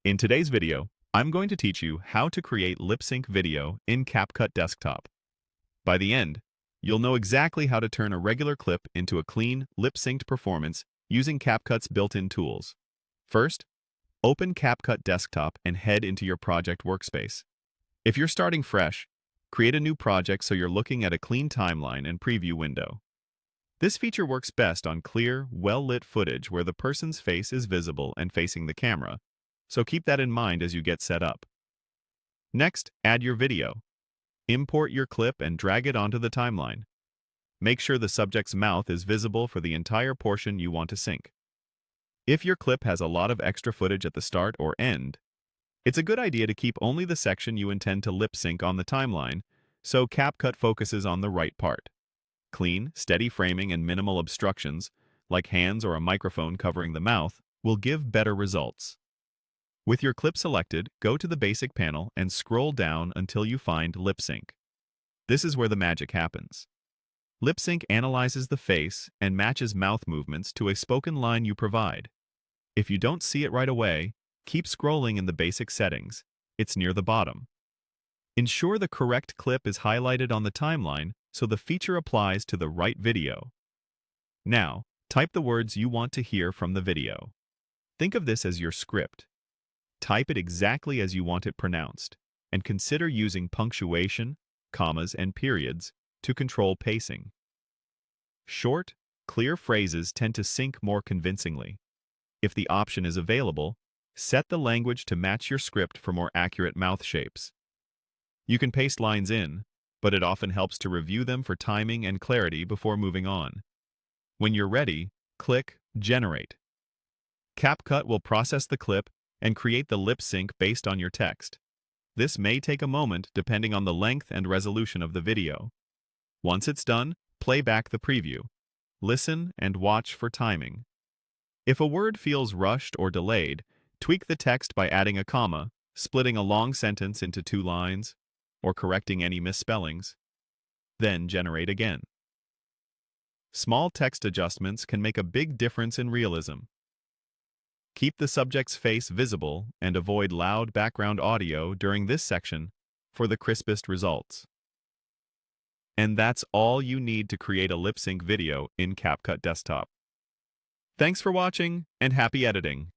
In today's video, I'm going to teach you how to create lip sync video in CapCut Desktop. By the end, you'll know exactly how to turn a regular clip into a clean, lip-synced performance using CapCut's built-in tools. First, open CapCut Desktop and head into your project workspace. If you're starting fresh, create a new project so you're looking at a clean timeline and preview window. This feature works best on clear, well-lit footage where the person's face is visible and facing the camera, so keep that in mind as you get set up. Next, add your video. Import your clip and drag it onto the timeline. Make sure the subject's mouth is visible for the entire portion you want to sync. If your clip has a lot of extra footage at the start or end, it's a good idea to keep only the section you intend to lip sync on the timeline, so CapCut focuses on the right part. Clean, steady framing and minimal obstructions, like hands or a microphone covering the mouth, will give better results. With your clip selected, go to the basic panel and scroll down until you find Lip Sync. This is where the magic happens. Lip Sync analyzes the face and matches mouth movements to a spoken line you provide. If you don't see it right away, keep scrolling in the basic settings. It's near the bottom. Ensure the correct clip is highlighted on the timeline so the feature applies to the right video. Now, type the words you want to hear from the video. Think of this as your script. Type it exactly as you want it pronounced, and consider using punctuation, commas, and periods to control pacing. Short, clear phrases tend to sync more convincingly. If the option is available, set the language to match your script for more accurate mouth shapes. You can paste lines in, but it often helps to review them for timing and clarity before moving on. When you're ready, click Generate. CapCut will process the clip and create the lip sync based on your text. This may take a moment depending on the length and resolution of the video. Once it's done, play back the preview. Listen and watch for timing. If a word feels rushed or delayed, tweak the text by adding a comma, splitting a long sentence into 2 lines, or correcting any misspellings. Then generate again. Small text adjustments can make a big difference in realism. Keep the subject's face visible and avoid loud background audio during this section for the crispest results. And that's all you need to create a lip sync video in CapCut Desktop. Thanks for watching and happy editing!